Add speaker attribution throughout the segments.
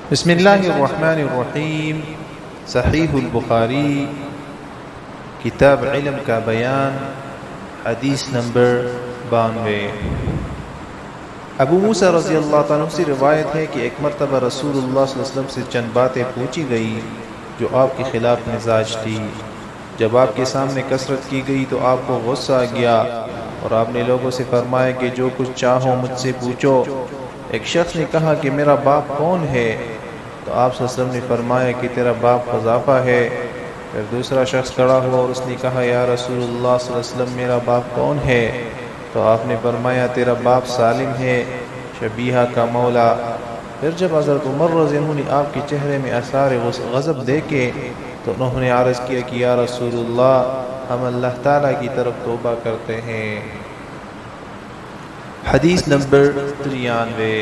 Speaker 1: بسم اللہ الرحمن الرحیم۔ صحیح البخاری، کتاب علم کا بیان، حدیث نمبر 92۔ ابو موسیٰ رضی اللہ تعالیٰ عنہ سے روایت ہے کہ ایک مرتبہ رسول اللہ صلی اللہ علیہ وسلم سے چند باتیں پوچھی گئی جو آپ کے خلاف مزاج تھی۔ جب آپ کے سامنے کثرت کی گئی تو آپ کو غصہ آ گیا اور آپ نے لوگوں سے فرمایا کہ جو کچھ چاہو مجھ سے پوچھو۔ ایک شخص نے کہا کہ میرا باپ کون ہے؟ تو آپ صلی اللہ علیہ وسلم نے فرمایا کہ تیرا باپ حذافہ ہے۔ پھر دوسرا شخص کھڑا ہوا اور اس نے کہا یا رسول اللہ صلی اللہ علیہ وسلم میرا باپ کون ہے؟ تو آپ نے فرمایا تیرا باپ سالم ہے، شبیہہ کا مولا۔ پھر جب حضرت عمر رضی اللہ عنہ نے آپ کے چہرے میں آثار غضب دیکھے تو انہوں نے عرض کیا کہ یا رسول اللہ ہم اللہ تعالیٰ کی طرف توبہ کرتے ہیں۔ حدیث نمبر 93۔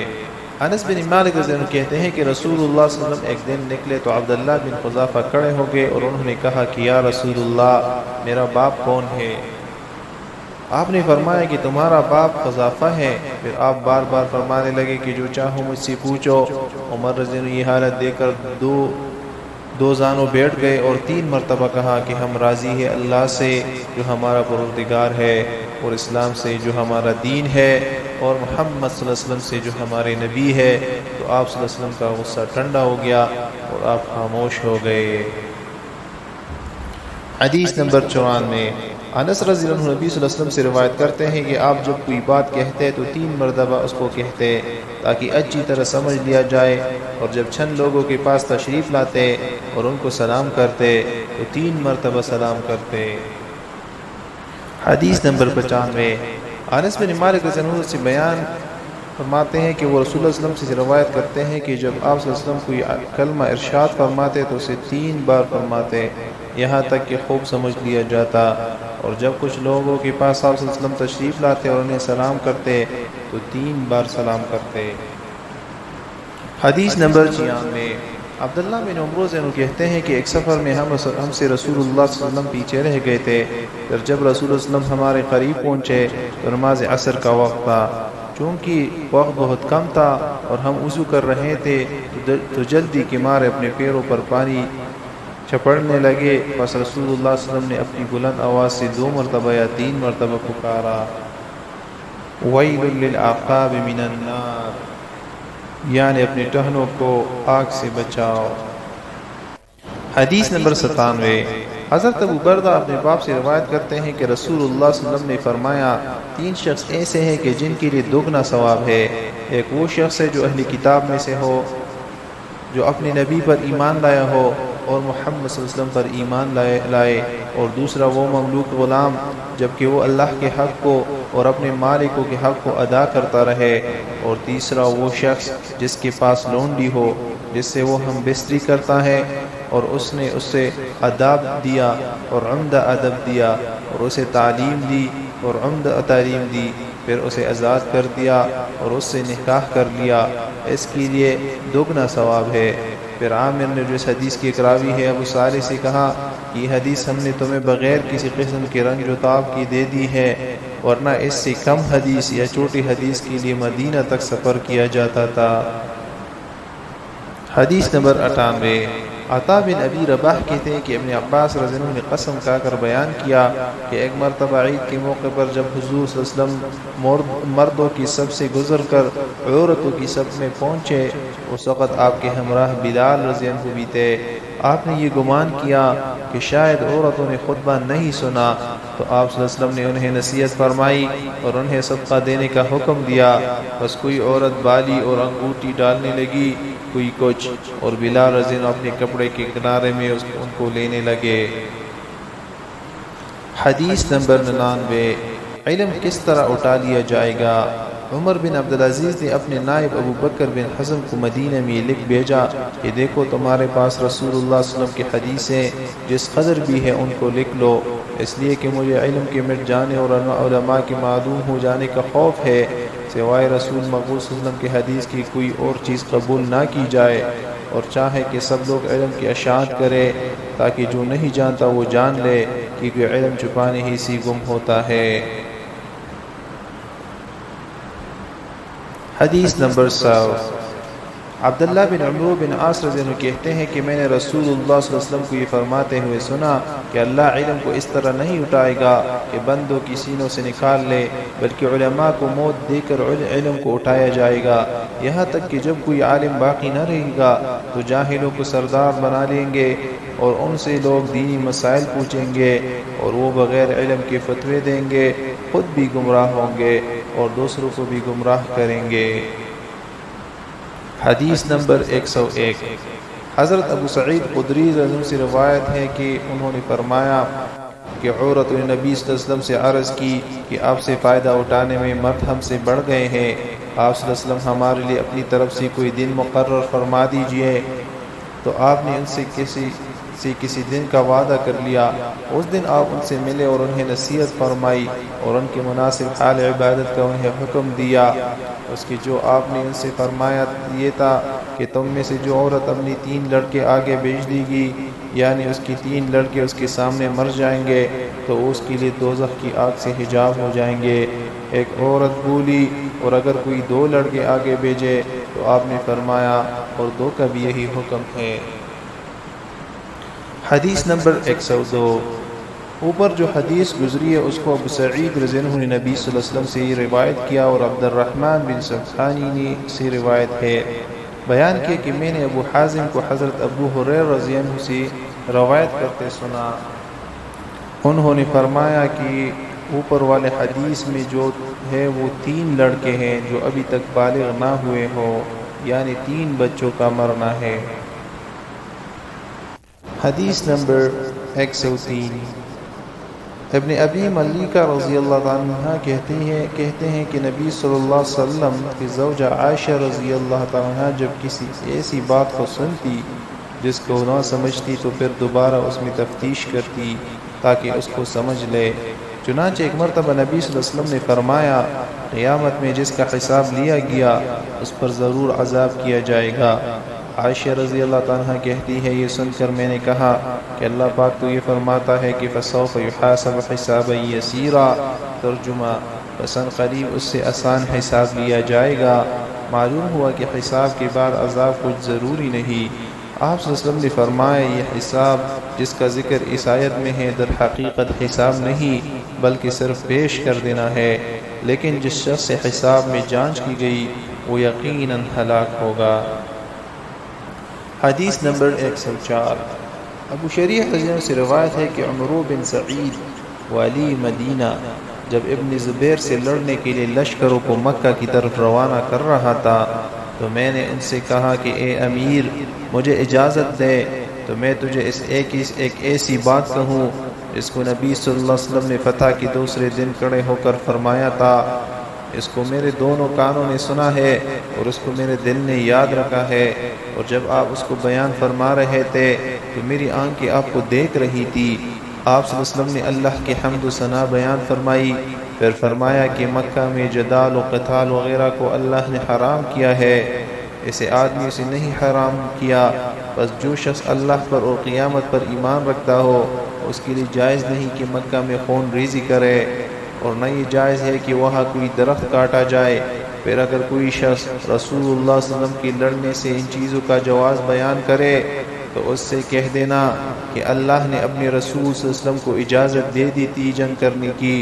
Speaker 1: انس بن مالک رضی اللہ عنہ کہتے ہیں کہ رسول اللہ صلی اللہ علیہ وسلم ایک دن نکلے تو عبداللہ بن حذافہ کھڑے ہو گئے اور انہوں نے کہا کہ یا رسول اللہ میرا باپ کون ہے؟ آپ نے فرمایا کہ تمہارا باپ حذافہ ہے۔ پھر آپ بار بار فرمانے لگے کہ جو چاہو مجھ سے پوچھو۔ عمر رضی اللہ عنہ یہ حالت دیکھ کر دو زانوں بیٹھ گئے اور 3 مرتبہ کہا کہ ہم راضی ہیں اللہ سے جو ہمارا پروردگار ہے، اور اسلام سے جو ہمارا دین ہے، اور محمد صلی اللہ علیہ وسلم سے جو ہمارے نبی ہے۔ تو آپ صلی اللہ علیہ وسلم کا غصہ ٹھنڈا ہو گیا اور آپ خاموش ہو گئے۔ حدیث نمبر 94۔ انس رضی اللہ عنہ نبی صلی اللہ علیہ وسلم سے روایت کرتے ہیں کہ آپ جب کوئی بات کہتے تو 3 مرتبہ اس کو کہتے تاکہ اچھی طرح سمجھ لیا جائے، اور جب چند لوگوں کے پاس تشریف لاتے اور ان کو سلام کرتے تو 3 مرتبہ سلام کرتے۔ حدیث نمبر 95۔ انس بن مالک رضی اللہ عنہ سے بیان فرماتے ہیں کہ وہ رسول اللہ صلی اللہ علیہ وسلم سے روایت کرتے ہیں کہ جب آپ صلی اللہ علیہ وسلم کوئی کلمہ ارشاد فرماتے تو اسے 3 بار فرماتے یہاں تک کہ خوب سمجھ لیا جاتا، اور جب کچھ لوگوں کے پاس آپ صلی اللہ علیہ وسلم تشریف لاتے اور انہیں سلام کرتے تو 3 بار سلام کرتے۔ حدیث نمبر 96۔ عبداللہ بن عمر رضی اللہ عنہ کہتے ہیں کہ ایک سفر میں ہم سے رسول اللہ صلی اللہ علیہ وسلم پیچھے رہ گئے تھے۔ پھر جب رسول اللہ صلی اللہ علیہ وسلم ہمارے قریب پہنچے تو نماز عصر کا وقت تھا۔ چونکہ وقت بہت کم تھا اور ہم وضو کر رہے تھے تو جلدی کے مارے اپنے پیروں پر پانی چھپڑنے لگے، بس رسول اللہ صلی اللہ علیہ وسلم نے اپنی بلند آواز سے 2 مرتبہ یا 3 مرتبہ پکارا ویل للعقاب من النار، یعنی اپنے ٹہنوں کو آگ سے بچاؤ۔ حدیث نمبر 97۔ حضرت ابو بردہ اپنے باپ سے روایت کرتے ہیں کہ رسول اللہ صلی اللہ علیہ وسلم نے فرمایا 3 شخص ایسے ہیں کہ جن کے لیے دوگنا ثواب ہے۔ ایک وہ شخص ہے جو اہل کتاب میں سے ہو، جو اپنے نبی پر ایمان لایا ہو اور محمد صلی اللہ علیہ وسلم پر ایمان لائے، اور دوسرا وہ مملوک غلام جبکہ وہ اللہ کے حق کو اور اپنے مالکوں کے حق کو ادا کرتا رہے، اور تیسرا وہ شخص جس کے پاس لونڈی ہو جس سے وہ ہم بستری کرتا ہے اور اس نے اسے ادب دیا اور عمدہ ادب دیا اور اسے تعلیم دی اور عمدہ تعلیم دی، پھر اسے آزاد کر دیا اور اس سے نکاح کر لیا، اس کے لیے دوگنا ثواب ہے۔ پھر عامر نے جو اس حدیث کی راوی ہے ابو صالح سے کہا کہ یہ حدیث ہم نے تمہیں بغیر کسی قسم کے رنج و تاب کی دے دی ہے، ورنہ اس سے کم حدیث یا چھوٹی حدیث کے لیے مدینہ تک سفر کیا جاتا تھا۔ حدیث نمبر 98۔ عطا بن ابی رباح کہتے ہیں کہ ابن عباس رضی اللہ عنہ نے قسم کھا کر بیان کیا کہ ایک مرتبہ عید کے موقع پر جب حضور صلی اللہ علیہ وسلم مردوں کی صف سے گزر کر عورتوں کی صف میں پہنچے، اس وقت آپ کے ہمراہ بلال رضی اللہ عنہ بھی تھے۔ آپ نے یہ گمان کیا کہ شاید عورتوں نے خطبہ نہیں سنا، تو آپ صلی اللہ علیہ وسلم نے انہیں نصیحت فرمائی اور انہیں صدقہ دینے کا حکم دیا، بس کوئی عورت بالی اور انگوٹھی ڈالنے لگی، کوئی کچھ، اور بلال رضی اللہ عنہ اپنے کپڑے کے کنارے میں ان کو لینے لگے۔ حدیث نمبر 99۔ علم کس طرح اٹھا لیا جائے گا؟ عمر بن عبدالعزیز نے اپنے نائب ابو بکر بن حزم کو مدینہ میں لکھ بھیجا کہ دیکھو تمہارے پاس رسول اللہ صلی اللہ علیہ وسلم کی حدیثیں جس قدر بھی ہے ان کو لکھ لو، اس لیے کہ مجھے علم کے مٹ جانے اور علماء کے معدوم ہو جانے کا خوف ہے، سوائے رسول مقبوض صلی اللہ علیہ وسلم کی حدیث کی کوئی اور چیز قبول نہ کی جائے، اور چاہے کہ سب لوگ علم کی اشاعت کرے تاکہ جو نہیں جانتا وہ جان لے، کیونکہ علم چھپانے ہی سے گم ہوتا ہے۔ حدیث نمبر 100۔ عبداللہ بن عمرو بن عاص رضی اللہ عنہ کہتے ہیں کہ میں نے رسول اللہ صلی اللہ علیہ وسلم کو یہ فرماتے ہوئے سنا کہ اللہ علم کو اس طرح نہیں اٹھائے گا کہ بندوں کی سینوں سے نکال لے، بلکہ علماء کو موت دے کر علم کو اٹھایا جائے گا، یہاں تک کہ جب کوئی عالم باقی نہ رہے گا تو جاہلوں کو سردار بنا لیں گے اور ان سے لوگ دینی مسائل پوچھیں گے اور وہ بغیر علم کے فتوے دیں گے، خود بھی گمراہ ہوں گے اور دوسروں کو بھی گمراہ کریں گے۔ حدیث نمبر 101۔ حضرت ابو سعید خدری رضی اللہ عنہ سے روایت ہے کہ انہوں نے فرمایا کہ عورت نے نبی صلی اللہ علیہ وسلم سے عرض کی کہ آپ سے فائدہ اٹھانے میں مرد ہم سے بڑھ گئے ہیں، آپ صلی اللہ علیہ وسلم ہمارے لیے اپنی طرف سے کوئی دن مقرر فرما دیجئے۔ تو آپ نے ان سے کسی دن کا وعدہ کر لیا۔ اس دن آپ ان سے ملے اور انہیں نصیحت فرمائی اور ان کے مناسب حال عبادت کا انہیں حکم دیا۔ اس کی جو آپ نے ان سے فرمایا یہ تھا کہ تم میں سے جو عورت اپنی 3 لڑکے آگے بھیج دے گی، یعنی اس کی 3 لڑکے اس کے سامنے مر جائیں گے تو اس کے لیے دوزخ کی آگ سے حجاب ہو جائیں گے۔ ایک عورت بولی اور اگر کوئی 2 لڑکے آگے بھیجے تو آپ نے فرمایا اور 2 کا بھی یہی حکم ہے۔ حدیث نمبر 102۔ اوپر جو حدیث گزری ہے اس کو ابو سعید رضی اللہ عنہ نے نبی صلی اللہ علیہ وسلم سے روایت کیا اور عبد الرحمن بن سبحانی نے سے روایت ہے۔ بیان کیا کہ میں نے ابو حازم کو حضرت ابو ہریرہ رضی اللہ عنہ سے روایت کرتے سنا، انہوں نے فرمایا کہ اوپر والے حدیث میں جو ہے وہ 3 لڑکے ہیں جو ابھی تک بالغ نہ ہوئے ہوں، یعنی 3 بچوں کا مرنا ہے۔ حدیث نمبر 103۔ ابن ابی ملیکہ رضی اللہ عنہ کہتے ہیں کہ نبی صلی اللہ علیہ وسلم کی زوجہ عائشہ رضی اللہ عنہ جب کسی ایسی بات کو سنتی جس کو نہ سمجھتی تو پھر دوبارہ اس میں تفتیش کرتی تاکہ اس کو سمجھ لے۔ چنانچہ ایک مرتبہ نبی صلی اللہ علیہ وسلم نے فرمایا، قیامت میں جس کا حساب لیا گیا اس پر ضرور عذاب کیا جائے گا۔ عائشہ رضی اللہ عنہ کہتی ہے یہ سن کر میں نے کہا کہ اللہ پاک تو یہ فرماتا ہے کہ فَسَوْفَ يُحَاسَبُ حِسَابًا يَسِيرًا، ترجمہ بس قریب اس سے آسان حساب لیا جائے گا۔ معلوم ہوا کہ حساب کے بعد عذاب کچھ ضروری نہیں۔ آپ صلی اللہ علیہ وسلم نے فرمایا یہ حساب جس کا ذکر اس آیت میں ہے در حقیقت حساب نہیں بلکہ صرف پیش کر دینا ہے، لیکن جس شخص سے حساب میں جانچ کی گئی وہ یقیناً ہلاک ہوگا۔ حدیث نمبر 104۔ ابو شریح رضی اللہ عنہ سے روایت ہے کہ عمرو بن سعید والی مدینہ جب ابن زبیر سے لڑنے کے لیے لشکروں کو مکہ کی طرف روانہ کر رہا تھا تو میں نے ان سے کہا کہ اے امیر مجھے اجازت دے تو میں تجھے ایک ایسی بات کہوں اس کو نبی صلی اللہ علیہ وسلم نے فتح کے دوسرے دن کھڑے ہو کر فرمایا تھا۔ اس کو میرے دونوں کانوں نے سنا ہے اور اس کو میرے دل نے یاد رکھا ہے، اور جب آپ اس کو بیان فرما رہے تھے تو میری آنکھیں آپ کو دیکھ رہی تھی۔ آپ صلی اللہ علیہ وسلم نے اللہ کی حمد و ثنا بیان فرمائی، پھر فرمایا کہ مکہ میں جدال و قتال وغیرہ کو اللہ نے حرام کیا ہے، اسے آدمی سے نہیں حرام کیا، بس جو شخص اللہ پر اور قیامت پر ایمان رکھتا ہو اس کے لیے جائز نہیں کہ مکہ میں خون ریزی کرے، اور نہ یہ جائز ہے کہ وہاں کوئی درخت کاٹا جائے۔ پھر اگر کوئی شخص رسول اللہ صلی اللہ علیہ وسلم کی لڑنے سے ان چیزوں کا جواز بیان کرے تو اس سے کہہ دینا کہ اللہ نے اپنے رسول صلی اللہ علیہ وسلم کو اجازت دے دی تھی جنگ کرنے کی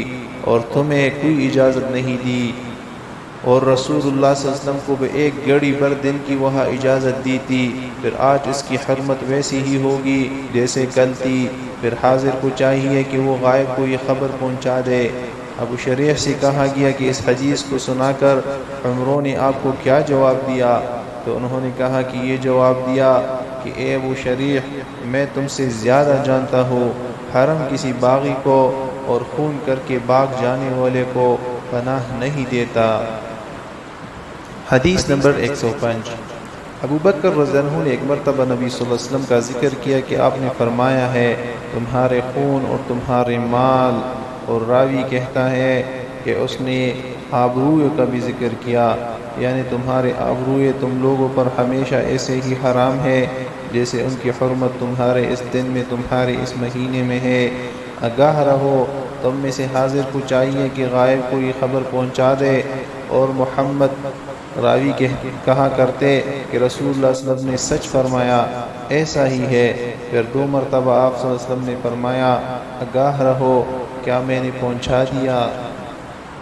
Speaker 1: اور تمہیں کوئی اجازت نہیں دی، اور رسول اللہ صلی اللہ علیہ وسلم کو بھی ایک گھڑی بھر دن کی وہاں اجازت دی تھی، پھر آج اس کی حرمت ویسی ہی ہوگی جیسے کل تھی، پھر حاضر کو چاہیے کہ وہ غائب کو یہ خبر پہنچا دے۔ ابو شریح سے کہا گیا کہ اس حدیث کو سنا کر عمروں نے آپ کو کیا جواب دیا؟ تو انہوں نے کہا کہ یہ جواب دیا کہ اے ابو شریح میں تم سے زیادہ جانتا ہوں، حرم کسی باغی کو اور خون کر کے باغ جانے والے کو پناہ نہیں دیتا۔ حدیث نمبر 105۔ ابو بکر رضی اللہ عنہ نے ایک مرتبہ نبی صلی اللہ علیہ وسلم کا ذکر کیا کہ آپ نے فرمایا ہے تمہارے خون اور تمہارے مال، اور راوی کہتا ہے کہ اس نے آبروئے کا بھی ذکر کیا، یعنی تمہارے آبروئے تم لوگوں پر ہمیشہ ایسے ہی حرام ہے جیسے ان کی حرمت تمہارے اس دن میں تمہارے اس مہینے میں ہے۔ آگاہ رہو، تم میں سے حاضر کو چاہیے کہ غائب کو یہ خبر پہنچا دے، اور محمد راوی کہا کرتے کہ رسول اللہ صلی اللہ علیہ وسلم نے سچ فرمایا، ایسا ہی ہے۔ پھر 2 مرتبہ آپ صلی اللہ علیہ وسلم نے فرمایا آگاہ رہو، کیا میں نے پہنچا دیا؟